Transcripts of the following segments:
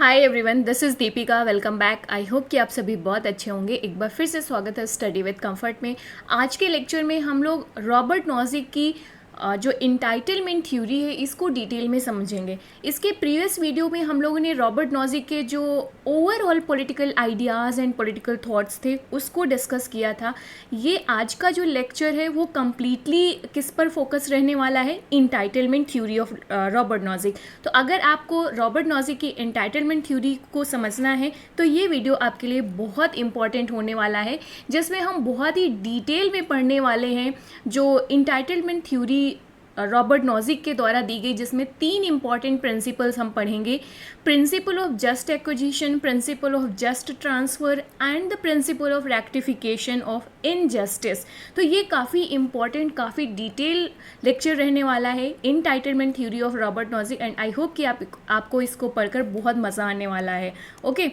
Hi everyone, this is Deepika. Welcome back. I hope कि आप सभी बहुत अच्छे होंगे। एक बार फिर से स्वागत है स्टडी विद कंफर्ट में। आज के लेक्चर में हम लोग रॉबर्ट नॉजिक की जो इंटाइटलमेंट थ्योरी है इसको डिटेल में समझेंगे। इसके प्रीवियस वीडियो में हम लोगों ने रॉबर्ट नॉजिक के जो overall political ideas and political thoughts थे उसको डिस्कस किया था। ये आज का जो लेक्चर है वो कम्प्लीटली किस पर फोकस रहने वाला है? Entitlement theory of Robert Nozick. तो अगर आपको रॉबर्ट नॉजिक की इंटाइटलमेंट थ्योरी को समझना है तो ये वीडियो आपके लिए बहुत इंपॉर्टेंट होने वाला है, जिसमें हम बहुत ही डिटेल में पढ़ने वाले हैं जो इंटाइटलमेंट थ्योरी रॉबर्ट नॉजिक के द्वारा दी गई, जिसमें 3 इंपॉर्टेंट प्रिंसिपल्स हम पढ़ेंगे। Principal of just acquisition, principle of just transfer and the principal of rectification of injustice. तो ये काफ़ी इंपॉर्टेंट, काफ़ी डिटेल लेक्चर रहने वाला है entitlement theory of Robert Nozick. And I hope कि आपको इसको पढ़कर बहुत मज़ा आने वाला है। ओके,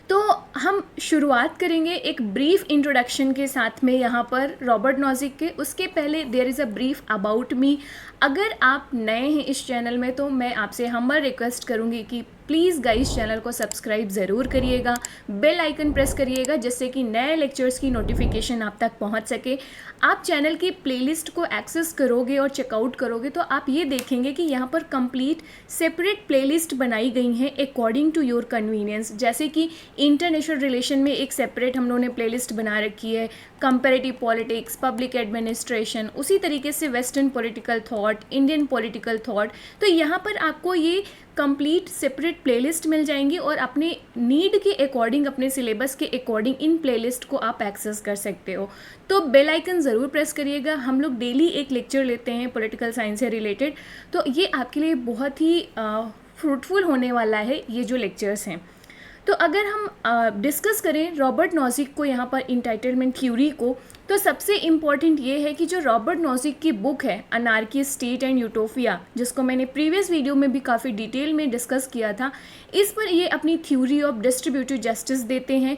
तो हम शुरुआत करेंगे एक ब्रीफ इंट्रोडक्शन के साथ में यहाँ पर रॉबर्ट नॉजिक के। उसके पहले there is a brief about me. अगर आप नए हैं इस चैनल में तो मैं आपसे हम्बल रिक्वेस्ट करूँगी कि प्लीज़ गाइस चैनल को सब्सक्राइब ज़रूर करिएगा, बेल आइकन प्रेस करिएगा जिससे कि नए लेक्चर्स की नोटिफिकेशन आप तक पहुंच सके। आप चैनल की प्लेलिस्ट को एक्सेस करोगे और चेकआउट करोगे तो आप ये देखेंगे कि यहाँ पर कंप्लीट सेपरेट प्लेलिस्ट बनाई गई हैं अकॉर्डिंग टू योर कन्वीनियंस। जैसे कि इंटरनेशनल रिलेशन में एक सेपरेट हम लोगों ने प्लेलिस्ट बना रखी है, कंपैरेटिव पॉलिटिक्स, पब्लिक एडमिनिस्ट्रेशन, उसी तरीके से western political thought, Indian political thought. तो यहाँ पर आपको ये कंप्लीट सेपरेट प्लेलिस्ट मिल जाएंगी और अपने नीड के अकॉर्डिंग, अपने सिलेबस के अकॉर्डिंग इन प्लेलिस्ट को आप एक्सेस कर सकते हो। तो बेल आइकन ज़रूर प्रेस करिएगा। हम लोग डेली एक लेक्चर लेते हैं पॉलिटिकल साइंस से रिलेटेड, तो ये आपके लिए बहुत ही फ्रूटफुल होने वाला है ये जो लेक्चर्स हैं। तो अगर हम डिस्कस करें रॉबर्ट नॉजिक को, यहाँ पर इंटाइटलमेंट थ्योरी को, तो सबसे इम्पॉर्टेंट ये है कि जो रॉबर्ट नॉजिक की बुक है अनार्की, स्टेट एंड यूटोपिया, जिसको मैंने प्रीवियस वीडियो में भी काफ़ी डिटेल में डिस्कस किया था, इस पर ये अपनी थ्योरी ऑफ डिस्ट्रीब्यूटिव जस्टिस देते हैं।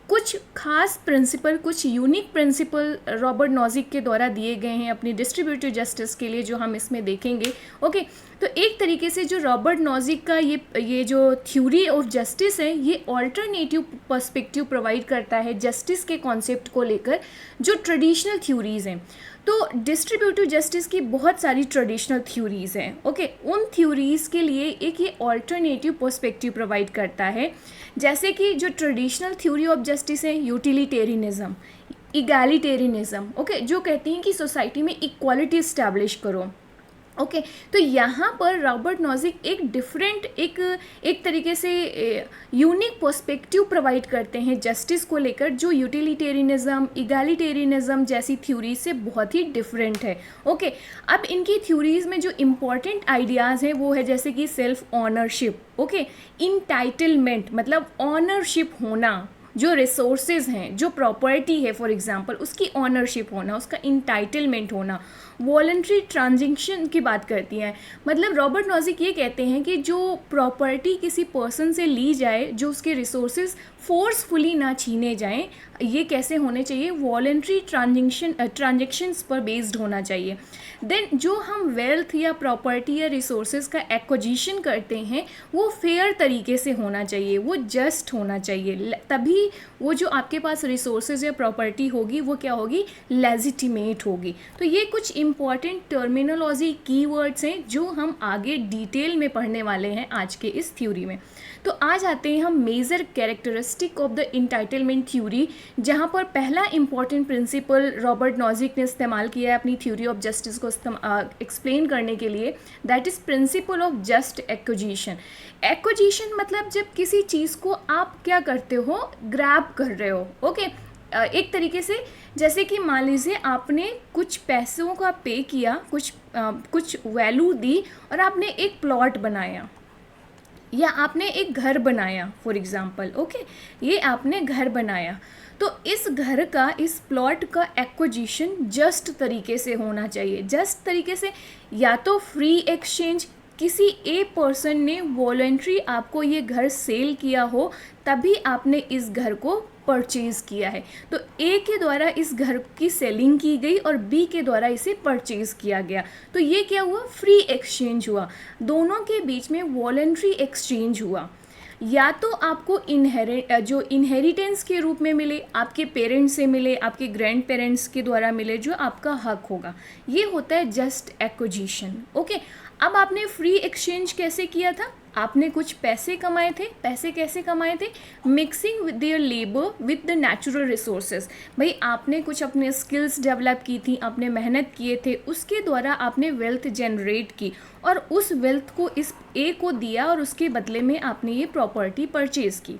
कुछ खास प्रिंसिपल, कुछ यूनिक प्रिंसिपल रॉबर्ट नॉजिक के द्वारा दिए गए हैं अपनी डिस्ट्रीब्यूटिव जस्टिस के लिए, जो हम इसमें देखेंगे। ओके, तो एक तरीके से जो रॉबर्ट नॉजिक का ये जो थ्योरी ऑफ जस्टिस है, ये ऑल्टरनेटिव पर्सपेक्टिव प्रोवाइड करता है जस्टिस के कॉन्सेप्ट को लेकर, जो ट्रेडिशनल थ्योरीज़ हैं। तो डिस्ट्रीब्यूटिव जस्टिस की बहुत सारी ट्रेडिशनल थ्योरीज़ हैं। ओके, उन थ्योरीज़ के लिए एक ये ऑल्टरनेटिव पर्सपेक्टिव प्रोवाइड करता है। जैसे कि जो ट्रेडिशनल थ्योरी ऑफ जस्टिस है, यूटिलिटेरियनिज्म, इगैलिटेरियनिज्म, ओके, जो कहती हैं कि सोसाइटी में इक्वालिटी इस्टेब्लिश करो। ओके, तो यहाँ पर रॉबर्ट नॉजिक एक डिफरेंट, एक तरीके से यूनिक पर्सपेक्टिव प्रोवाइड करते हैं जस्टिस को लेकर, जो यूटिलिटेरियनिज्म, इगैलिटेरियनिज्म जैसी थ्योरी से बहुत ही डिफरेंट है। ओके, अब इनकी थ्योरीज़ में जो इम्पॉर्टेंट आइडियाज़ हैं वो है जैसे कि सेल्फ ऑनरशिप, ओके, इंटाइटलमेंट मतलब ऑनरशिप होना, जो रिसोर्सेज हैं, जो प्रॉपर्टी है फॉर एग्जांपल, उसकी ऑनरशिप होना, उसका इंटाइटलमेंट होना। वॉलंटरी ट्रांजेक्शन की बात करती हैं, मतलब रॉबर्ट नॉजिक ये कहते हैं कि जो प्रॉपर्टी किसी पर्सन से ली जाए, जो उसके रिसोर्सेज फोर्सफुली ना छीने जाएं, ये कैसे होने चाहिए? वॉलंटरी ट्रांजेक्शन्स पर बेस्ड होना चाहिए। देन जो हम वेल्थ या प्रॉपर्टी या रिसोर्सेज का एक्विजिशन करते हैं वो फेयर तरीके से होना चाहिए, वो जस्ट होना चाहिए, तभी वो जो आपके पास रिसोर्सेज या प्रॉपर्टी होगी वो क्या होगी? लेजिटिमेट होगी। तो ये कुछ इंपॉर्टेंट टर्मिनोलॉजी कीवर्ड्स हैं जो हम आगे डिटेल में पढ़ने वाले हैं आज के इस थ्योरी में। तो आज आते हैं हम major characteristic of the entitlement theory, जहाँ पर पहला इंपॉर्टेंट प्रिंसिपल रॉबर्ट नॉजिक ने इस्तेमाल किया है अपनी थ्योरी ऑफ जस्टिस को एक्सप्लेन करने के लिए, that is principal of just acquisition. Acquisition मतलब जब किसी चीज़ को आप क्या करते हो? ग्रैब कर रहे हो। ओके, एक तरीके से जैसे कि मान लीजिए आपने कुछ पैसों का पे किया, कुछ वैल्यू दी और आपने एक प्लॉट बनाया या आपने एक घर बनाया फॉर एग्ज़ाम्पल। ओके, ये आपने घर बनाया, तो इस घर का, इस प्लॉट का एक्विजिशन जस्ट तरीके से होना चाहिए। जस्ट तरीके से, या तो फ्री एक्सचेंज, किसी एक पर्सन ने वॉलंटरी आपको ये घर सेल किया हो तभी आपने इस घर को परचेज़ किया है। तो ए के द्वारा इस घर की सेलिंग की गई और बी के द्वारा इसे परचेज़ किया गया, तो ये क्या हुआ? फ्री एक्सचेंज हुआ, दोनों के बीच में वॉलंटरी एक्सचेंज हुआ। या तो आपको जो इनहेरिटेंस के रूप में मिले, आपके पेरेंट्स से मिले, आपके ग्रैंड पेरेंट्स के द्वारा मिले, जो आपका हक होगा, ये होता है जस्ट एक्विजिशन। ओके, अब आपने फ्री एक्सचेंज कैसे किया था? आपने कुछ पैसे कमाए थे। पैसे कैसे कमाए थे? Mixing with their labour with the natural resources. भाई आपने कुछ अपने स्किल्स डेवलप की थी, आपने मेहनत किए थे, उसके द्वारा आपने वेल्थ जनरेट की और उस वेल्थ को इस ए को दिया और उसके बदले में आपने ये प्रॉपर्टी परचेज की।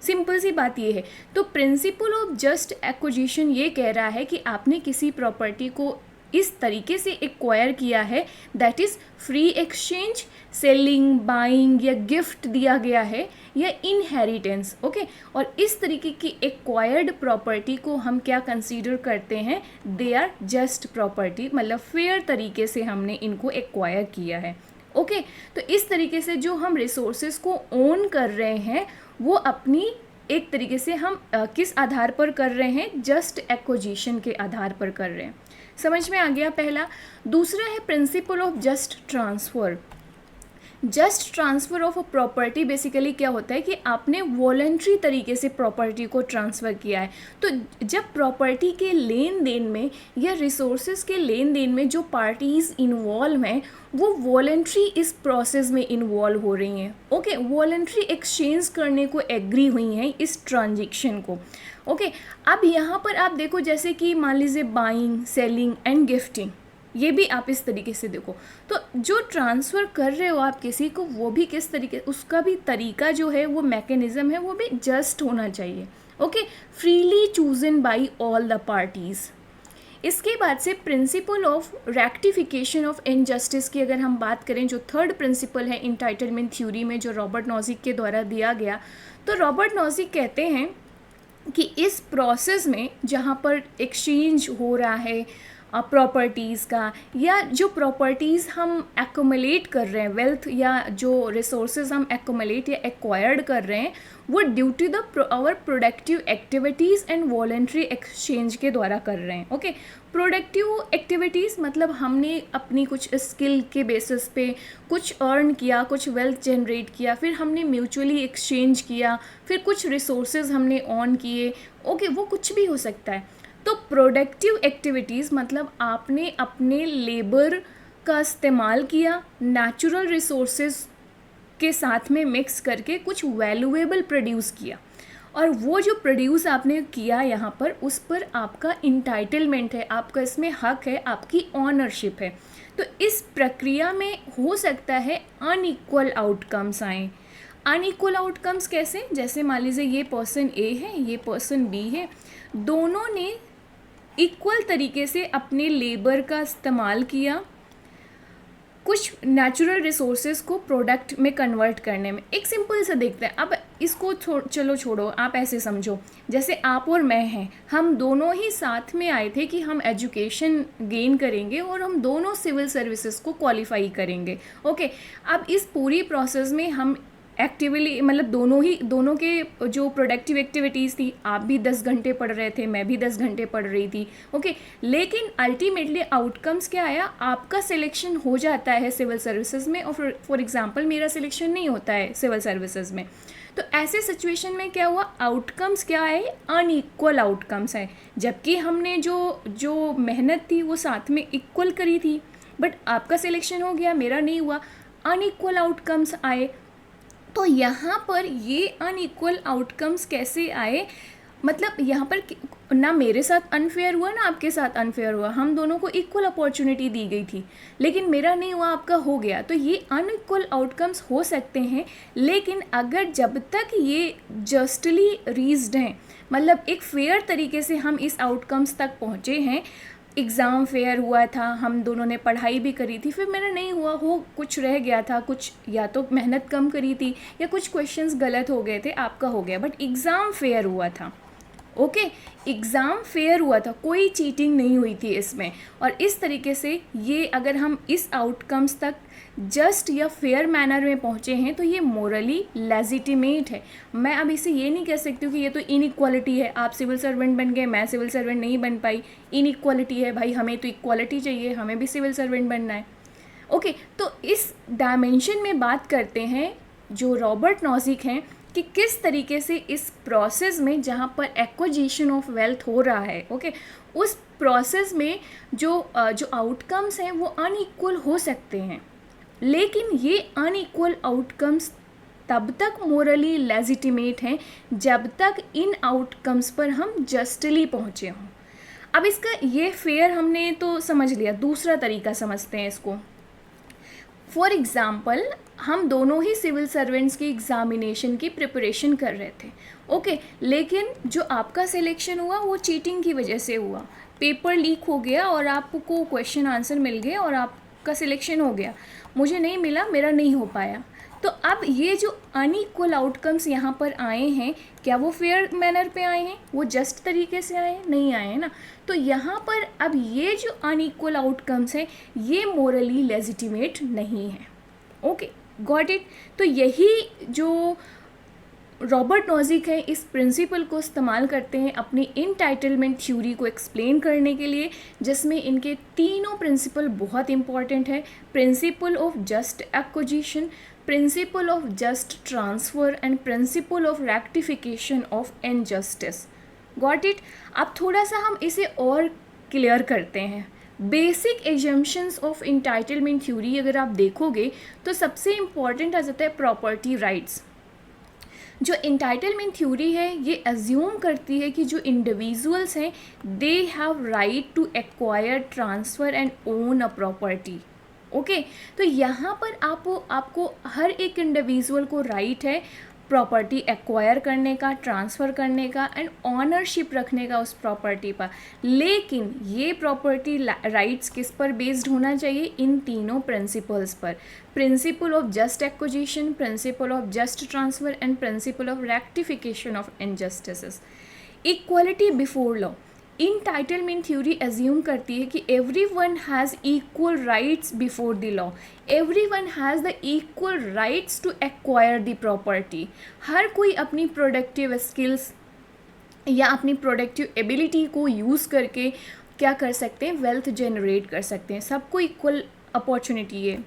सिंपल सी बात ये है। तो प्रिंसिपल ऑफ जस्ट एक्विजिशन ये कह रहा है कि आपने किसी प्रॉपर्टी को इस तरीके से एक्वायर किया है, that is free exchange, selling, buying या गिफ्ट दिया गया है या इनहेरिटेंस। ओके, और इस तरीके की एक्वायर्ड प्रॉपर्टी को हम क्या कंसीडर करते हैं? दे आर जस्ट प्रॉपर्टी, मतलब फेयर तरीके से हमने इनको एक्वायर किया है। ओके, तो इस तरीके से जो हम रिसोर्सेज को ओन कर रहे हैं वो अपनी एक तरीके से हम किस आधार पर कर रहे हैं? जस्ट एक्विजिशन के आधार पर कर रहे हैं। समझ में आ गया पहला। दूसरा है principle of just transfer. Just transfer of a property basically क्या होता है कि आपने वॉलंटरी तरीके से प्रॉपर्टी को ट्रांसफ़र किया है। तो जब प्रॉपर्टी के लेन देन में या रिसोर्सेज के लेन देन में जो पार्टीज़ इन्वॉल्व हैं वो वॉलंटरी इस प्रोसेस में इन्वॉल्व हो रही हैं। ओके, वॉलंटरी एक्सचेंज करने को एग्री हुई हैं इस ट्रांजेक्शन को। ओके, अब यहाँ पर आप देखो, जैसे कि मान लीजिए बाइंग, सेलिंग एंड गिफ्टिंग, ये भी आप इस तरीके से देखो। तो जो ट्रांसफ़र कर रहे हो आप किसी को, वो भी किस तरीके, उसका भी तरीका जो है, वो मैकेनिज़्म है, वो भी जस्ट होना चाहिए। Okay, freely chosen bye all the parties. इसके बाद से principal of rectification of injustice की अगर हम बात करें, जो थर्ड प्रिंसिपल है इंटाइटलमेंट थ्योरी में, जो रॉबर्ट नॉजिक के द्वारा दिया गया, तो रॉबर्ट नॉजिक कहते हैं कि इस प्रोसेस में जहाँ पर एक्सचेंज हो रहा है प्रॉपर्टीज़ का, या जो प्रॉपर्टीज़ हम एक्यूमुलेट कर रहे हैं, वेल्थ या जो रिसोर्सेज हम एक्यूमुलेट या एक्वायर्ड कर रहे हैं, वो due to the our productive activities and voluntary exchange के द्वारा कर रहे हैं। ओके, प्रोडक्टिव एक्टिविटीज़ मतलब हमने अपनी कुछ स्किल के बेसिस पे कुछ अर्न किया, कुछ वेल्थ जनरेट किया, फिर हमने म्यूचुअली एक्सचेंज किया, फिर कुछ रिसोर्सेज हमने ऑन किए। ओके, वो कुछ भी हो सकता है। तो प्रोडक्टिव एक्टिविटीज़ मतलब आपने अपने लेबर का इस्तेमाल किया, नेचुरल रिसोर्सेज के साथ में मिक्स करके कुछ वैल्यूएबल प्रोड्यूस किया, और वो जो प्रोड्यूस आपने किया यहाँ पर, उस पर आपका इंटाइटलमेंट है, आपका इसमें हक है, आपकी ऑनरशिप है। तो इस प्रक्रिया में हो सकता है अनइक्वल आउटकम्स आएँ। अनइक्वल आउटकम्स कैसे? जैसे मान लीजिए ये पर्सन ए है, ये पर्सन बी है, दोनों ने इक्वल तरीके से अपने लेबर का इस्तेमाल किया कुछ नेचुरल रिसोर्सेज को प्रोडक्ट में कन्वर्ट करने में। एक सिंपल सा देखते हैं। अब इसको चलो छोड़ो, आप ऐसे समझो जैसे आप और मैं हैं, हम दोनों ही साथ में आए थे कि हम एजुकेशन गेन करेंगे और हम दोनों सिविल सर्विसेज को क्वालिफाई करेंगे। ओके, अब इस पूरी प्रोसेस में हम एक्टिवली मतलब दोनों के जो प्रोडक्टिव एक्टिविटीज़ थी, आप भी 10 घंटे पढ़ रहे थे, मैं भी 10 घंटे पढ़ रही थी। ओके, लेकिन अल्टीमेटली आउटकम्स क्या आया? आपका सिलेक्शन हो जाता है सिविल सर्विसेज में और फॉर एग्जांपल मेरा सिलेक्शन नहीं होता है सिविल सर्विसेज में। तो ऐसे सिचुएशन में क्या हुआ? आउटकम्स क्या आए? अनइक्वल आउटकम्स आए, जबकि हमने जो मेहनत थी वो साथ में इक्वल करी थी, बट आपका सिलेक्शन हो गया, मेरा नहीं हुआ, अनइक्वल आउटकम्स आए। तो यहाँ पर ये अनइक्वल आउटकम्स कैसे आए? मतलब यहाँ पर ना मेरे साथ अनफेयर हुआ ना आपके साथ अनफेयर हुआ, हम दोनों को इक्वल अपॉर्चुनिटी दी गई थी, लेकिन मेरा नहीं हुआ, आपका हो गया। तो ये अनइक्वल आउटकम्स हो सकते हैं, लेकिन अगर जब तक ये जस्टली रीच्ड हैं, मतलब एक फेयर तरीके से हम इस आउटकम्स तक पहुँचे हैं, एग्ज़ाम फेयर हुआ था, हम दोनों ने पढ़ाई भी करी थी, फिर मेरा नहीं हुआ, हो कुछ रह गया था, कुछ या तो मेहनत कम करी थी या कुछ क्वेश्चंस गलत हो गए थे, आपका हो गया, बट एग्ज़ाम फेयर हुआ था। ओके, एग्ज़ाम फेयर हुआ था, कोई चीटिंग नहीं हुई थी इसमें। और इस तरीके से ये अगर हम इस आउटकम्स तक जस्ट या फेयर मैनर में पहुँचे हैं तो ये मोरली लेजिटिमेट है। मैं अब इसे ये नहीं कह सकती हूँ कि ये तो इनइक्वालिटी है, आप सिविल सर्वेंट बन गए, मैं सिविल सर्वेंट नहीं बन पाई, इनइक्वालिटी है। भाई हमें तो इक्वालिटी चाहिए, हमें भी सिविल सर्वेंट बनना है। ओके, तो इस डायमेंशन में बात करते हैं जो रॉबर्ट नॉजिक हैं कि किस तरीके से इस प्रोसेस में जहाँ पर एक्विजिशन ऑफ वेल्थ हो रहा है, ओके, उस प्रोसेस में जो आउटकम्स हैं वो अनइक्वल हो सकते हैं, लेकिन ये अनइक्वल आउटकम्स तब तक मोरली लेजिटिमेट हैं जब तक इन आउटकम्स पर हम जस्टली पहुँचे हों। अब इसका ये फेयर हमने तो समझ लिया, दूसरा तरीका समझते हैं इसको। फॉर एग्ज़ाम्पल, हम दोनों ही सिविल सर्वेंट्स की एग्ज़ामिनेशन की प्रिपरेशन कर रहे थे, ओके, लेकिन जो आपका सिलेक्शन हुआ वो चीटिंग की वजह से हुआ, पेपर लीक हो गया और आपको क्वेश्चन आंसर मिल गए और आपका सिलेक्शन हो गया, मुझे नहीं मिला, मेरा नहीं हो पाया। तो अब ये जो अनइक्वल आउटकम्स यहाँ पर आए हैं, क्या वो फेयर मैनर पे आए हैं, वो जस्ट तरीके से आए हैं? नहीं आए हैं ना। तो यहाँ पर अब ये जो अनइक्वल आउटकम्स हैं ये मोरली लेजिटिमेट नहीं है। Okay, got it. तो यही जो रॉबर्ट नॉजिक है इस प्रिंसिपल को इस्तेमाल करते हैं अपनी इंटाइटलमेंट थ्योरी को एक्सप्लेन करने के लिए, जिसमें इनके तीनों प्रिंसिपल बहुत इंपॉर्टेंट है। Principle of just acquisition, principle of just transfer and principle of rectification of injustice. Got it. अब थोड़ा सा हम इसे और क्लियर करते हैं। Basic assumptions of entitlement theory अगर आप देखोगे तो सबसे इम्पॉर्टेंट आ जाता है प्रॉपर्टी राइट्स। जो इंटाइटलमेंट थ्योरी है ये अज्यूम करती है कि जो इंडिविजुअल्स हैं they have right to acquire, transfer and own a property. Okay, तो यहाँ पर आपको हर एक इंडिविजुअल को राइट है प्रॉपर्टी एक्वायर करने का, ट्रांसफ़र करने का एंड ऑनरशिप रखने का उस प्रॉपर्टी पर। लेकिन ये प्रॉपर्टी राइट्स किस पर बेस्ड होना चाहिए? इन तीनों प्रिंसिपल्स पर। Principle of just acquisition, principle of just transfer and principle of rectification of injustices. Equality before law, entitlement theory assume करती है कि everyone has equal rights before the law, everyone has the equal rights to acquire the property. हर कोई अपनी productive skills या अपनी productive ability को use करके क्या कर सकते हैं? वेल्थ जनरेट कर सकते हैं। सबको इक्वल अपॉर्चुनिटी है।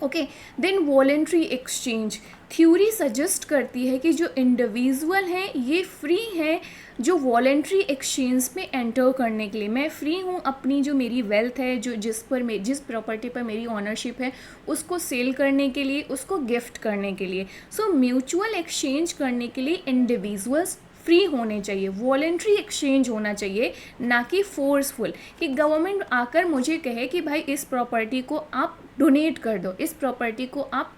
Okay, then voluntary exchange theory suggest करती है कि जो इंडिविजुअल हैं ये फ्री हैं जो वॉलेंट्री एक्सचेंज में एंटर करने के लिए। मैं फ्री हूँ अपनी जो मेरी वेल्थ है, जो जिस प्रॉपर्टी पर मेरी ऑनरशिप है उसको सेल करने के लिए, उसको गिफ्ट करने के लिए। सो म्यूचुअल एक्सचेंज करने के लिए इंडिविजुअल्स फ्री होने चाहिए, वॉलेंट्री एक्सचेंज होना चाहिए, ना कि फोर्सफुल कि गवर्नमेंट आकर मुझे कहे कि भाई इस प्रॉपर्टी को आप डोनेट कर दो, इस प्रॉपर्टी को आप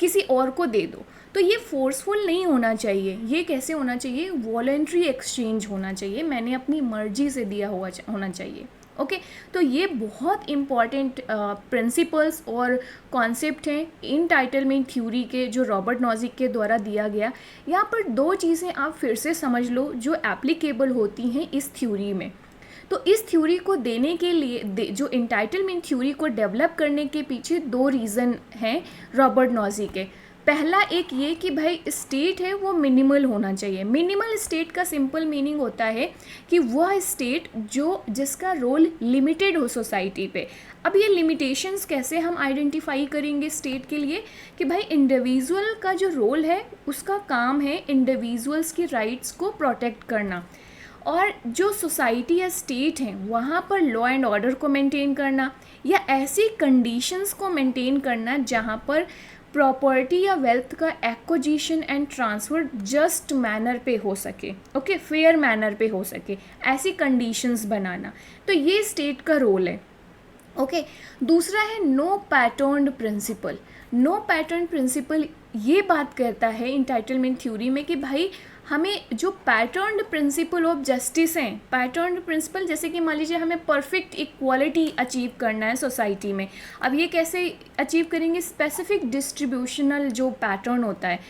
किसी और को दे दो। तो ये फोर्सफुल नहीं होना चाहिए। ये कैसे होना चाहिए? वॉलेंट्री एक्सचेंज होना चाहिए, मैंने अपनी मर्जी से दिया हुआ होना चाहिए। ओके, तो ये बहुत इम्पॉर्टेंट प्रिंसिपल्स और कॉन्सेप्ट हैं इंटाइटलमेंट थ्योरी के जो रॉबर्ट नॉजिक के द्वारा दिया गया। यहाँ पर दो चीज़ें आप फिर से समझ लो जो एप्लीकेबल होती हैं इस थ्योरी में। तो इस थ्योरी को देने के लिए जो इंटाइटलमेंट थ्योरी को डेवलप करने के पीछे दो रीज़न हैं रॉबर्ट नॉजिक के। पहला एक ये कि भाई स्टेट है वो मिनिमल होना चाहिए। मिनिमल स्टेट का सिंपल मीनिंग होता है कि वह स्टेट जिसका रोल लिमिटेड हो सोसाइटी पे। अब ये लिमिटेशंस कैसे हम आइडेंटिफाई करेंगे स्टेट के लिए कि भाई इंडिविजुअल का जो रोल है उसका काम है इंडिविजुअल्स की राइट्स को प्रोटेक्ट करना, और जो सोसाइटी या स्टेट हैं वहाँ पर लॉ एंड ऑर्डर को मेंटेन करना या ऐसी कंडीशंस को मेंटेन करना जहाँ पर प्रॉपर्टी या वेल्थ का acquisition and transfer just manner पे हो सके, ओके, फेयर मैनर पे हो सके, ऐसी कंडीशंस बनाना। तो ये स्टेट का रोल है। ओके, दूसरा है no pattern principle. No pattern principle ये बात करता है इंटाइटलमेंट थ्योरी में कि भाई हमें जो पैटर्न प्रिंसिपल ऑफ जस्टिस हैं, पैटर्न प्रिंसिपल जैसे कि मान लीजिए हमें परफेक्ट इक्वालिटी अचीव करना है सोसाइटी में। अब ये कैसे अचीव करेंगे? स्पेसिफिक डिस्ट्रीब्यूशनल जो पैटर्न होता है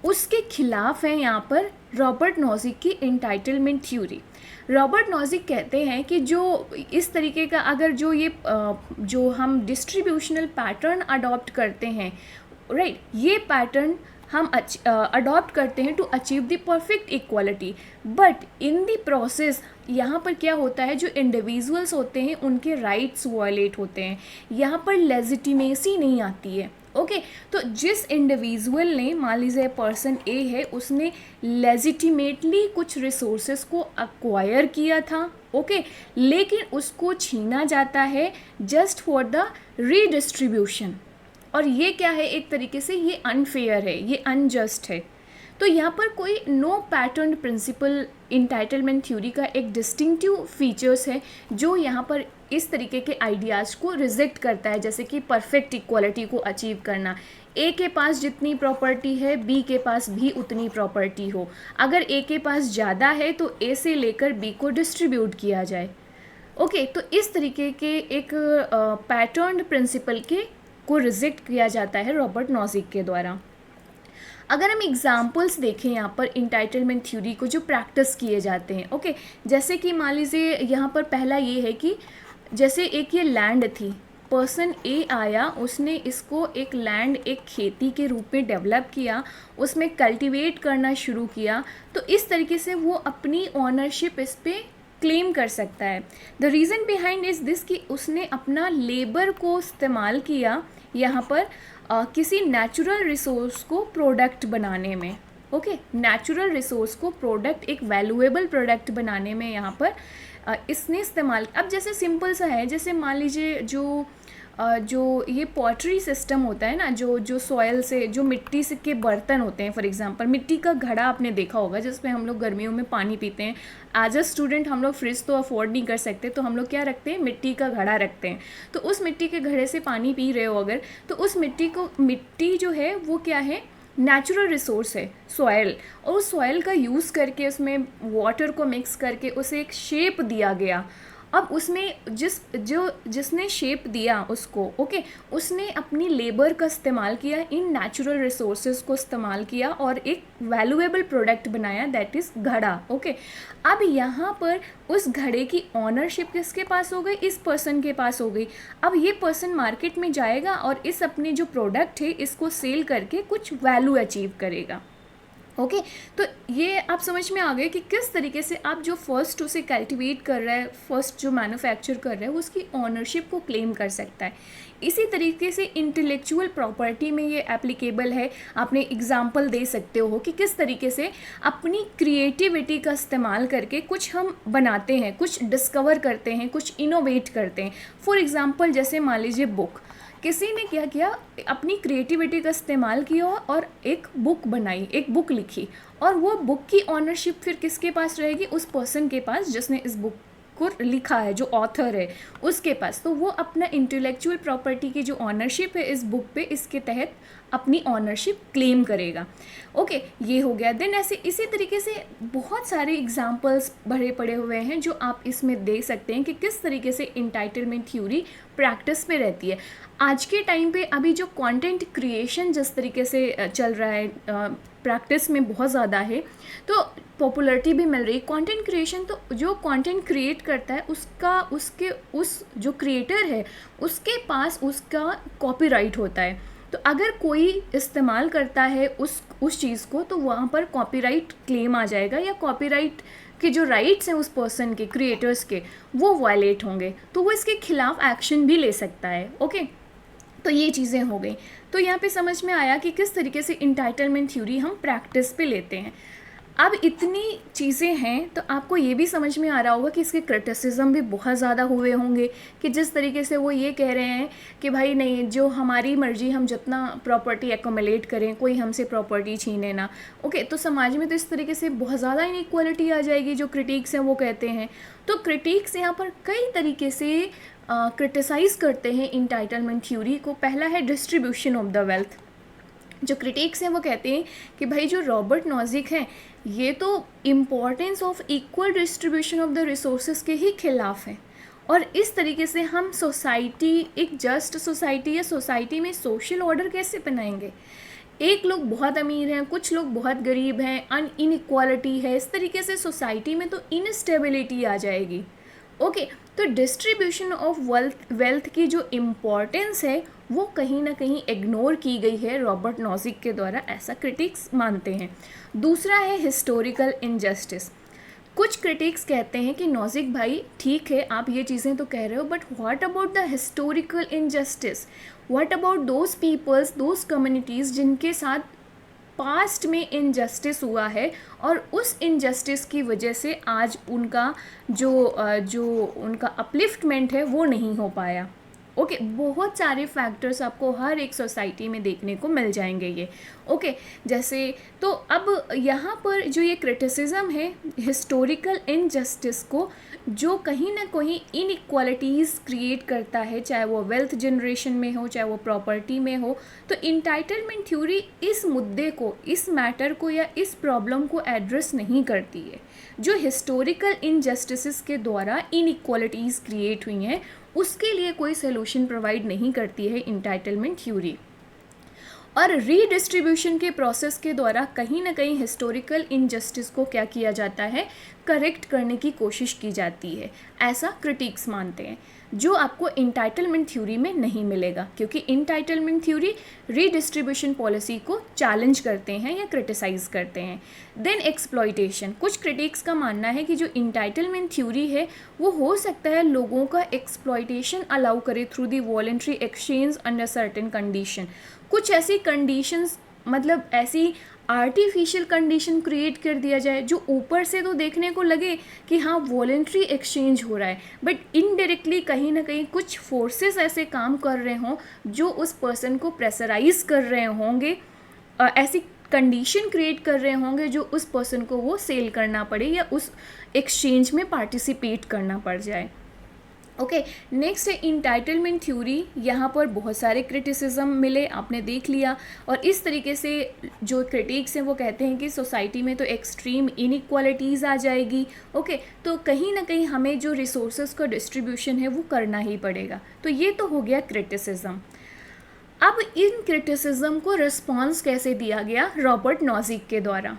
उसके खिलाफ है यहाँ पर रॉबर्ट नॉजिक की इंटाइटलमेंट थ्योरी। रॉबर्ट नॉजिक कहते हैं कि जो इस तरीके का अगर जो हम डिस्ट्रीब्यूशनल पैटर्न अडॉप्ट करते हैं, राइट, ये पैटर्न हम अडॉप्ट करते हैं to achieve the perfect equality, but in the process यहाँ पर क्या होता है, जो इंडिविजुअल्स होते हैं उनके राइट्स वायलेट होते हैं। यहाँ पर लेजिटिमेसी नहीं आती है, ओके तो जिस इंडिविजुअल ने, मान लीजिए पर्सन ए है, उसने लेजिटिमेटली कुछ रिसोर्सेज को अक्वायर किया था, ओके लेकिन उसको छीना जाता है जस्ट फॉर द रीडिस्ट्रीब्यूशन, और ये क्या है, एक तरीके से ये अनफेयर है, ये अनजस्ट है। तो यहाँ पर कोई no pattern principle entitlement theory का एक डिस्टिंक्टिव फीचर्स है जो यहाँ पर इस तरीके के आइडियाज़ को रिजेक्ट करता है, जैसे कि परफेक्ट इक्वालिटी को अचीव करना, ए के पास जितनी प्रॉपर्टी है बी के पास भी उतनी प्रॉपर्टी हो, अगर ए के पास ज़्यादा है तो ए से लेकर बी को डिस्ट्रीब्यूट किया जाए। ओके तो इस तरीके के एक पैटर्न प्रिंसिपल के को रिजेक्ट किया जाता है रॉबर्ट नॉजिक के द्वारा। अगर हम एग्जाम्पल्स देखें यहाँ पर इंटाइटलमेंट थ्योरी को जो प्रैक्टिस किए जाते हैं, ओके जैसे कि मान लीजिए यहाँ पर पहला ये है कि जैसे एक ये लैंड थी, पर्सन ए आया, उसने इसको एक लैंड, एक खेती के रूप में डेवलप किया, उसमें कल्टीवेट करना शुरू किया, तो इस तरीके से वो अपनी ऑनरशिप इस पर क्लेम कर सकता है। The reason behind is this कि उसने अपना लेबर को इस्तेमाल किया यहाँ पर किसी नेचुरल रिसोर्स को प्रोडक्ट बनाने में, ओके नेचुरल रिसोर्स को प्रोडक्ट, एक वैल्यूएबल प्रोडक्ट बनाने में यहाँ पर इसने इस्तेमाल। अब जैसे सिंपल सा है, जैसे मान लीजिए जो ये पॉटरी सिस्टम होता है ना, जो सॉयल से, जो मिट्टी से के बर्तन होते हैं, फॉर एग्जांपल मिट्टी का घड़ा आपने देखा होगा जिसमें हम लोग गर्मियों में पानी पीते हैं। एज अ स्टूडेंट हम लोग फ्रिज तो अफोर्ड नहीं कर सकते, तो हम लोग क्या रखते हैं, मिट्टी का घड़ा रखते हैं। तो उस मिट्टी के घड़े से पानी पी रहे हो अगर, तो उस मिट्टी जो है वो क्या है, नेचुरल रिसोर्स है सॉयल, और उस सॉयल का यूज़ करके उसमें वाटर को मिक्स करके उसे एक शेप दिया गया। अब उसमें जिसने शेप दिया उसको, ओके उसने अपनी लेबर का इस्तेमाल किया, इन नेचुरल रिसोर्सेज को इस्तेमाल किया और एक वैल्यूएबल प्रोडक्ट बनाया, दैट इज़ घड़ा। ओके अब यहाँ पर उस घड़े की ऑनरशिप किसके पास हो गई, इस पर्सन के पास हो गई। अब ये पर्सन मार्केट में जाएगा और इस अपने जो प्रोडक्ट है इसको सेल करके कुछ वैल्यू अचीव करेगा। ओके तो ये आप समझ में आ गए कि किस तरीके से आप जो फर्स्ट उसे कल्टीवेट कर रहा है, फर्स्ट जो मैन्युफैक्चर कर रहा है वो उसकी ऑनरशिप को क्लेम कर सकता है। इसी तरीके से इंटेलेक्चुअल प्रॉपर्टी में ये एप्लीकेबल है। आपने एग्जांपल दे सकते हो कि किस तरीके से अपनी क्रिएटिविटी का इस्तेमाल करके कुछ हम बनाते हैं, कुछ डिस्कवर करते हैं, कुछ इनोवेट करते हैं। फॉर एग्जांपल जैसे मान लीजिए बुक, किसी ने क्या किया, अपनी क्रिएटिविटी का इस्तेमाल किया और एक बुक बनाई, एक बुक लिखी, और वो बुक की ऑनरशिप फिर किसके पास रहेगी, उस पर्सन के पास जिसने इस बुक को लिखा है, जो ऑथर है उसके पास। तो वो अपना इंटेलेक्चुअल प्रॉपर्टी की जो ऑनरशिप है इस बुक पे, इसके तहत अपनी ऑनरशिप क्लेम करेगा। ओके ये हो गया। देन ऐसे इसी तरीके से बहुत सारे एग्जांपल्स भरे पड़े हुए हैं जो आप इसमें देख सकते हैं कि किस तरीके से इंटाइटलमेंट थ्योरी प्रैक्टिस में रहती है। आज के टाइम पे अभी जो कंटेंट क्रिएशन जिस तरीके से चल रहा है, प्रैक्टिस में बहुत ज़्यादा है, तो पॉपुलैरिटी भी मिल रही है कंटेंट क्रिएशन। तो जो कंटेंट क्रिएट करता है उस जो क्रिएटर है उसके पास उसका कॉपीराइट होता है। तो अगर कोई इस्तेमाल करता है उस चीज़ को, तो वहाँ पर कॉपीराइट क्लेम आ जाएगा, या कॉपीराइट के जो राइट्स हैं उस पर्सन के, क्रिएटर्स के, वो वायलेट होंगे, तो वो इसके खिलाफ एक्शन भी ले सकता है। ओके तो ये चीज़ें हो गई। तो यहाँ पे समझ में आया कि किस तरीके से इंटाइटलमेंट थ्योरी हम प्रैक्टिस पे लेते हैं। अब इतनी चीज़ें हैं तो आपको ये भी समझ में आ रहा होगा कि इसके क्रिटिसिज्म भी बहुत ज़्यादा हुए होंगे, कि जिस तरीके से वो ये कह रहे हैं कि भाई नहीं, जो हमारी मर्जी, हम जितना प्रॉपर्टी एक्यूमुलेट करें, कोई हमसे प्रॉपर्टी छीने ना। ओके तो समाज में तो इस तरीके से बहुत ज़्यादा इनइक्वालिटी आ जाएगी, जो क्रिटिक्स हैं वो कहते हैं। तो क्रिटिक्स यहाँ पर कई तरीके से क्रिटिसाइज़ करते हैं इंटाइटलमेंट थ्योरी को। पहला है डिस्ट्रीब्यूशन ऑफ द वेल्थ। जो क्रिटिक्स हैं वो कहते हैं कि भाई जो रॉबर्ट नॉजिक हैं ये तो importance of equal distribution of the resources के ही खिलाफ हैं, और इस तरीके से हम सोसाइटी, एक जस्ट सोसाइटी या सोसाइटी में सोशल ऑर्डर कैसे बनाएंगे। एक लोग बहुत अमीर हैं, कुछ लोग बहुत गरीब हैं, इनइक्वालिटी है, इस तरीके से सोसाइटी में तो इनस्टेबिलिटी आ जाएगी। ओके तो डिस्ट्रीब्यूशन ऑफ वेल्थ की जो इम्पोर्टेंस है वो कहीं ना कहीं इग्नोर की गई है रॉबर्ट नॉजिक के द्वारा, ऐसा क्रिटिक्स मानते हैं। दूसरा है हिस्टोरिकल इनजस्टिस। कुछ क्रिटिक्स कहते हैं कि नॉजिक भाई ठीक है, आप ये चीज़ें तो कह रहे हो, but what about the historical injustice, what about those peoples, those communities जिनके साथ पास्ट में इनजस्टिस हुआ है और उस इनजस्टिस की वजह से आज उनका जो उनका अपलिफ्टमेंट है वो नहीं हो पाया। ओके, बहुत सारे फैक्टर्स आपको हर एक सोसाइटी में देखने को मिल जाएंगे ये। ओके, जैसे तो अब यहाँ पर जो ये क्रिटिसिज्म है हिस्टोरिकल इनजस्टिस को, जो कहीं ना कहीं इनइक्वालिटीज़ क्रिएट करता है, चाहे वो वेल्थ जनरेशन में हो, चाहे वो प्रॉपर्टी में हो, तो इंटाइटलमेंट थ्योरी इस मुद्दे को, इस मैटर को या इस प्रॉब्लम को एड्रेस नहीं करती है। जो हिस्टोरिकल इनजस्टिसेस के द्वारा इनइक्वालिटीज़ क्रिएट हुई हैं उसके लिए कोई सोल्यूशन प्रोवाइड नहीं करती है इंटाइटलमेंट थ्योरी। और रीडिस्ट्रीब्यूशन के प्रोसेस के द्वारा कहीं ना कहीं हिस्टोरिकल इनजस्टिस को क्या किया जाता है, करेक्ट करने की कोशिश की जाती है, ऐसा क्रिटिक्स मानते हैं, जो आपको इंटाइटलमेंट थ्योरी में नहीं मिलेगा, क्योंकि इंटाइटलमेंट थ्योरी रीडिस्ट्रीब्यूशन पॉलिसी को चैलेंज करते हैं या क्रिटिसाइज करते हैं। देन एक्सप्लॉयटेशन, कुछ क्रिटिक्स का मानना है कि जो इंटाइटलमेंट थ्योरी है वो हो सकता है लोगों का एक्सप्लॉयटेशन अलाउ करे through the voluntary exchange under certain condition. कुछ ऐसी कंडीशंस, मतलब ऐसी आर्टिफिशियल कंडीशन क्रिएट कर दिया जाए जो ऊपर से तो देखने को लगे कि हाँ वॉलंटरी एक्सचेंज हो रहा है, बट इनडायरेक्टली कहीं ना कहीं कुछ फोर्सेस ऐसे काम कर रहे हों जो उस पर्सन को प्रेशराइज कर रहे होंगे, ऐसी कंडीशन क्रिएट कर रहे होंगे जो उस पर्सन को वो सेल करना पड़े या उस एक्सचेंज में पार्टिसिपेट करना पड़ जाए। ओके, नेक्स्ट है इंटाइटलमेंट थ्योरी। यहाँ पर बहुत सारे क्रिटिसिज्म मिले, आपने देख लिया, और इस तरीके से जो क्रिटिक्स हैं वो कहते हैं कि सोसाइटी में तो एक्सट्रीम इनइक्वालिटीज़ आ जाएगी। ओके, तो कहीं ना कहीं हमें जो रिसोर्सेज का डिस्ट्रीब्यूशन है वो करना ही पड़ेगा। तो ये तो हो गया क्रिटिसिज्म। अब इन क्रिटिसिज्म को रिस्पॉन्स कैसे दिया गया रॉबर्ट नॉजिक के द्वारा।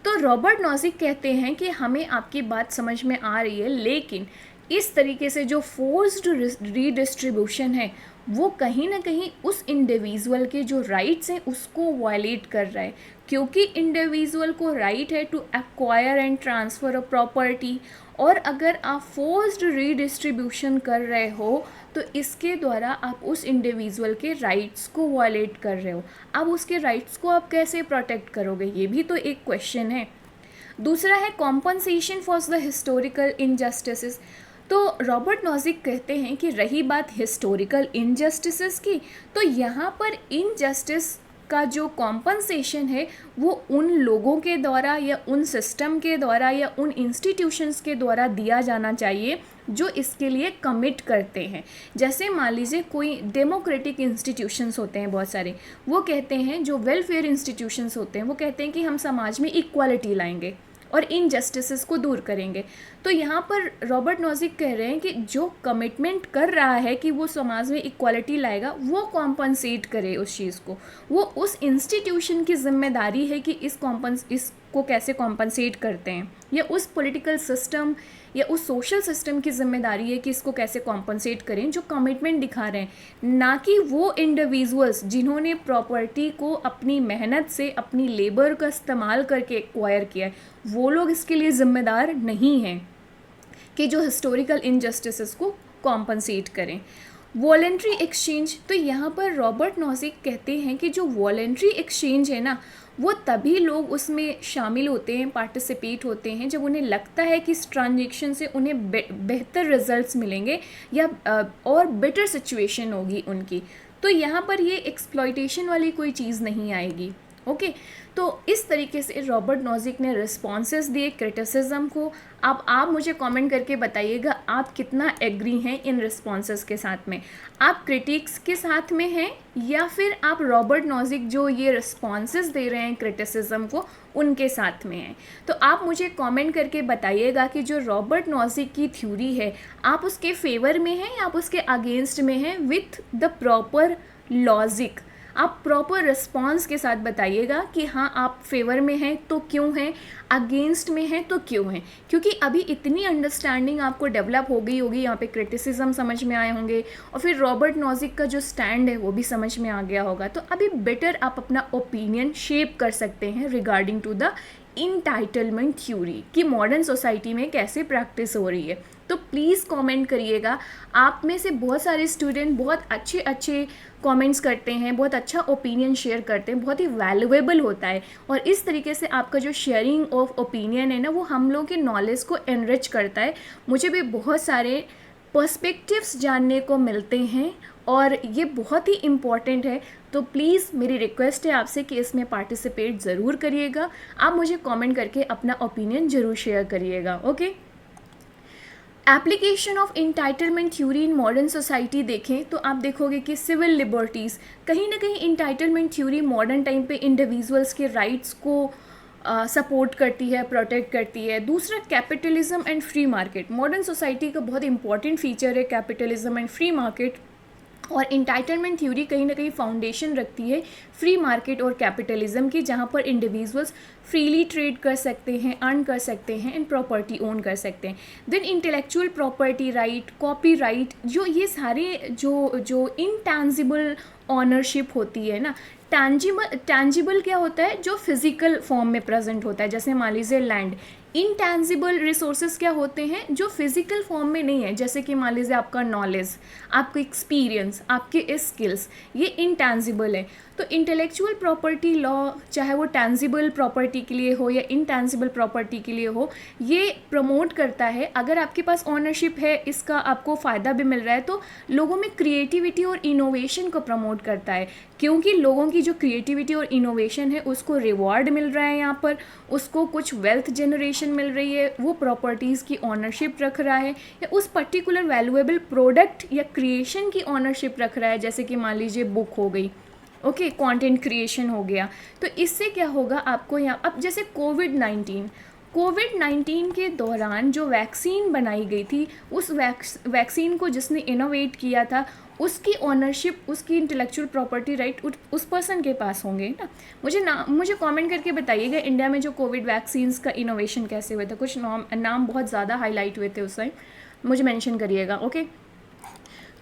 तो रॉबर्ट नॉजिक कहते हैं कि हमें आपकी बात समझ में आ रही है, लेकिन इस तरीके से जो फोर्स्ड रीडिस्ट्रीब्यूशन है वो कहीं ना कहीं उस इंडिविजुअल के जो राइट्स हैं उसको वायलेट कर रहा है, क्योंकि इंडिविजुअल को राइट है to acquire and transfer a property, और अगर आप फोर्स्ड रीडिस्ट्रीब्यूशन कर रहे हो तो इसके द्वारा आप उस इंडिविजुअल के राइट्स को वायलेट कर रहे हो। अब उसके राइट्स को आप कैसे प्रोटेक्ट करोगे, ये भी तो एक क्वेश्चन है। दूसरा है compensation for the historical injustices. तो रॉबर्ट नॉजिक कहते हैं कि रही बात हिस्टोरिकल इनजस्टिसेस की, तो यहाँ पर इनजस्टिस का जो कॉम्पनसेशन है वो उन लोगों के द्वारा या उन सिस्टम के द्वारा या उन इंस्टीट्यूशंस के द्वारा दिया जाना चाहिए जो इसके लिए कमिट करते हैं। जैसे मान लीजिए कोई डेमोक्रेटिक इंस्टीट्यूशंस होते हैं बहुत सारे, वो कहते हैं, जो वेलफेयर इंस्टीट्यूशंस होते हैं वो कहते हैं कि हम समाज में इक्वालिटी लाएंगे और इनजस्टिसेस को दूर करेंगे। तो यहाँ पर रॉबर्ट नॉजिक कह रहे हैं कि जो कमिटमेंट कर रहा है कि वो समाज में इक्वालिटी लाएगा वो कॉम्पनसेट करे उस चीज़ को, वो उस इंस्टीट्यूशन की जिम्मेदारी है कि इसको कैसे कॉम्पनसेट करते हैं, या उस पॉलिटिकल सिस्टम या उस सोशल सिस्टम की जिम्मेदारी है कि इसको कैसे कॉम्पनसेट करें जो कमिटमेंट दिखा रहे हैं, ना कि वो इंडिविजुअल्स जिन्होंने प्रॉपर्टी को अपनी मेहनत से, अपनी लेबर का इस्तेमाल करके एक्वायर किया है, वो लोग इसके लिए ज़िम्मेदार नहीं हैं कि जो हिस्टोरिकल इनजस्टिसेस को कॉम्पनसेट करें। वॉलेंट्री एक्सचेंज, तो यहाँ पर रॉबर्ट नॉजिक कहते हैं कि जो वॉलेंट्री एक्सचेंज है ना, वो तभी लोग उसमें शामिल होते हैं, पार्टिसिपेट होते हैं, जब उन्हें लगता है कि इस ट्रांजेक्शन से उन्हें बेहतर रिजल्ट्स मिलेंगे या और बेटर सिचुएशन होगी उनकी। तो यहाँ पर ये एक्सप्लॉयटेशन वाली कोई चीज़ नहीं आएगी। ओके, तो इस तरीके से रॉबर्ट नॉजिक ने रिस्पॉन्सेस दिए क्रिटिसिज्म को। अब आप मुझे कमेंट करके बताइएगा आप कितना एग्री हैं इन रिस्पॉन्सेस के साथ में, आप क्रिटिक्स के साथ में हैं या फिर आप रॉबर्ट नॉजिक जो ये रिस्पॉन्सेस दे रहे हैं क्रिटिसिज्म को उनके साथ में हैं। तो आप मुझे कमेंट करके बताइएगा कि जो रॉबर्ट नॉजिक की थ्योरी है आप उसके फेवर में हैं या आप उसके अगेंस्ट में हैं, विथ द प्रॉपर लॉजिक। आप प्रॉपर रिस्पॉन्स के साथ बताइएगा कि हाँ आप फेवर में हैं तो क्यों हैं, अगेंस्ट में हैं तो क्यों हैं, क्योंकि अभी इतनी अंडरस्टैंडिंग आपको डेवलप हो गई होगी, यहाँ पे क्रिटिसिज्म समझ में आए होंगे और फिर रॉबर्ट नॉजिक का जो स्टैंड है वो भी समझ में आ गया होगा। तो अभी बेटर आप अपना ओपिनियन शेप कर सकते हैं regarding to the entitlement theory कि मॉडर्न सोसाइटी में कैसे प्रैक्टिस हो रही है। तो प्लीज़ कमेंट करिएगा। आप में से बहुत सारे स्टूडेंट बहुत अच्छे अच्छे कमेंट्स करते हैं, बहुत अच्छा ओपिनियन शेयर करते हैं, बहुत ही वैल्यूएबल होता है। और इस तरीके से आपका जो शेयरिंग ऑफ ओपिनियन है ना, वो हम लोग के नॉलेज को एनरिच करता है। मुझे भी बहुत सारे पर्सपेक्टिव्स जानने को मिलते हैं और ये बहुत ही इम्पॉर्टेंट है। तो प्लीज़ मेरी रिक्वेस्ट है आपसे कि इसमें पार्टिसिपेट ज़रूर करिएगा। आप मुझे कमेंट करके अपना ओपिनियन ज़रूर शेयर करिएगा। Okay, application of entitlement theory in modern society देखें तो आप देखोगे कि सिविल लिबर्टीज़, कहीं ना कहीं इंटाइटलमेंट थ्योरी मॉडर्न टाइम पे इंडिविजुअल्स के राइट्स को सपोर्ट करती है, प्रोटेक्ट करती है। दूसरा, capitalism and free market, modern society का बहुत इंपॉर्टेंट फीचर है कैपिटलिज्म एंड फ्री मार्केट। और इंटाइटलमेंट थ्योरी कहीं ना कहीं फाउंडेशन रखती है फ्री मार्केट और कैपिटलिज्म की, जहाँ पर इंडिविजुअल्स फ्रीली ट्रेड कर सकते हैं, अर्न कर सकते हैं एंड प्रॉपर्टी ओन कर सकते हैं। Then intellectual property right, copyright, जो ये सारे जो इंटेंजिबल ऑनरशिप होती है ना, टैंजिबल क्या होता है, जो फिजिकल फॉर्म में प्रेजेंट होता है, जैसे मान लीजिए लैंड। इनटैंजिबल रिसोर्सेज क्या होते हैं, जो फिजिकल फॉर्म में नहीं है, जैसे कि मान लीजिए आपका नॉलेज, आपका एक्सपीरियंस, आपके स्किल्स, ये इनटैंजिबल है। तो इंटेलेक्चुअल प्रॉपर्टी लॉ, चाहे वो टैंजिबल प्रॉपर्टी के लिए हो या इनटैंजिबल प्रॉपर्टी के लिए हो, ये प्रमोट करता है, अगर आपके पास ऑनरशिप है, इसका आपको फ़ायदा भी मिल रहा है, तो लोगों में क्रिएटिविटी और इनोवेशन को प्रमोट करता है, क्योंकि लोगों की जो क्रिएटिविटी और इनोवेशन है उसको रिवॉर्ड मिल रहा है, यहाँ पर उसको कुछ वेल्थ जनरेशन मिल रही है, वो प्रॉपर्टीज़ की ऑनरशिप रख रहा है, या उस पर्टिकुलर वैल्यूएबल प्रोडक्ट या क्रिएशन की ऑनरशिप रख रहा है, जैसे कि मान लीजिए बुक हो गई, ओके, कंटेंट क्रिएशन हो गया। तो इससे क्या होगा आपको यहाँ, अब जैसे कोविड-19 के दौरान जो वैक्सीन बनाई गई थी, उस वैक्सीन को जिसने इनोवेट किया था, उसकी ऑनरशिप, उसकी इंटेलेक्चुअल प्रॉपर्टी राइट उस पर्सन के पास होंगे ना। मुझे कमेंट करके बताइएगा इंडिया में जो कोविड वैक्सीन्स का इनोवेशन कैसे हुआ था, कुछ नाम बहुत ज़्यादा हाईलाइट हुए थे उस टाइम, मुझे मेंशन करिएगा। ओके,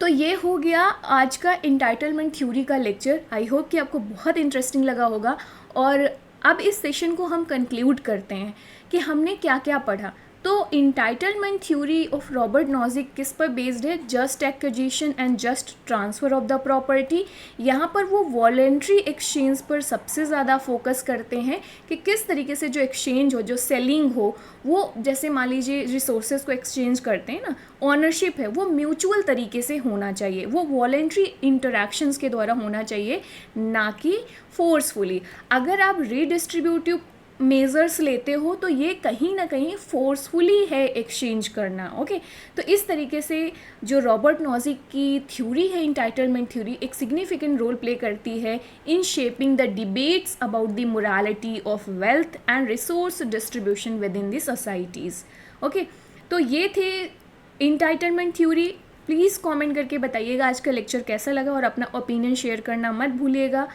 तो ये हो गया आज का इंटाइटलमेंट थ्योरी का लेक्चर। आई होप कि आपको बहुत इंटरेस्टिंग लगा होगा। और अब इस सेशन को हम कंक्लूड करते हैं कि हमने क्या क्या पढ़ा। तो entitlement theory of Robert Nozick किस पर बेस्ड है, just acquisition and just transfer of the property. यहाँ पर वो वॉलेंट्री एक्सचेंज पर सबसे ज़्यादा फोकस करते हैं कि किस तरीके से जो एक्सचेंज हो, जो सेलिंग हो, वो जैसे मान लीजिए रिसोर्सेज को एक्सचेंज करते हैं ना, ऑनरशिप है, वो म्यूचुअल तरीके से होना चाहिए, वो वॉलेंट्री इंटरैक्शंस के द्वारा होना चाहिए, ना कि फोर्सफुली। अगर आप रीडिस्ट्रीब्यूटिव मेजर्स लेते हो तो ये कहीं ना कहीं फोर्सफुली है एक्सचेंज करना। ओके, तो इस तरीके से जो रॉबर्ट नॉजिक की थ्योरी है, इंटाइटलमेंट थ्योरी, एक सिग्निफिकेंट रोल प्ले करती है in shaping the debates about the morality of wealth and resource distribution with in the societies. Okay, तो ये थे इंटाइटलमेंट थ्योरी। प्लीज़ कमेंट करके बताइएगा आज का लेक्चर कैसा लगा और अपना ओपिनियन शेयर करना मत भूलिएगा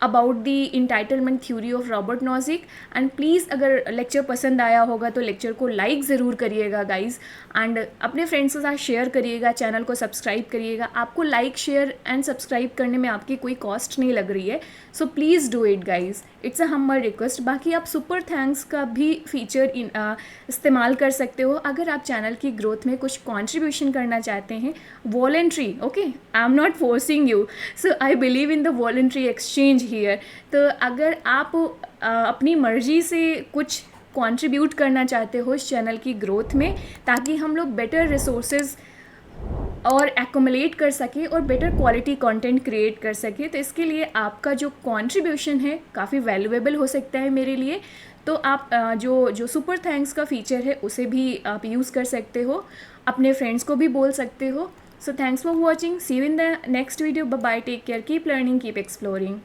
about the entitlement theory of Robert Nozick. And please अगर लेक्चर पसंद आया होगा तो लेक्चर को लाइक ज़रूर करिएगा गाइज़, एंड अपने फ्रेंड्स के साथ शेयर करिएगा, चैनल को सब्सक्राइब करिएगा। आपको लाइक, शेयर एंड सब्सक्राइब करने में आपकी कोई कॉस्ट नहीं लग रही है, so please do it guys, it's a humble request. बाकी आप सुपर थैंक्स का भी फीचर इस्तेमाल कर सकते हो अगर आप चैनल की ग्रोथ में कुछ कॉन्ट्रीब्यूशन करना चाहते हैं, voluntary. Okay, I am not forcing you, so I believe in the voluntary exchange here. तो अगर आप अपनी मर्जी से कुछ कंट्रीब्यूट करना चाहते हो इस चैनल की ग्रोथ में, ताकि हम लोग बेटर रिसोर्सेज और एक्युमुलेट कर सके और बेटर क्वालिटी कंटेंट क्रिएट कर सके, तो इसके लिए आपका जो कंट्रीब्यूशन है काफ़ी वैल्यूएबल हो सकता है मेरे लिए। तो आप जो सुपर थैंक्स का फीचर है उसे भी आप यूज़ कर सकते हो, अपने फ्रेंड्स को भी बोल सकते हो। So thanks for watching, see you in the next video, bye bye, take care, keep learning, keep exploring.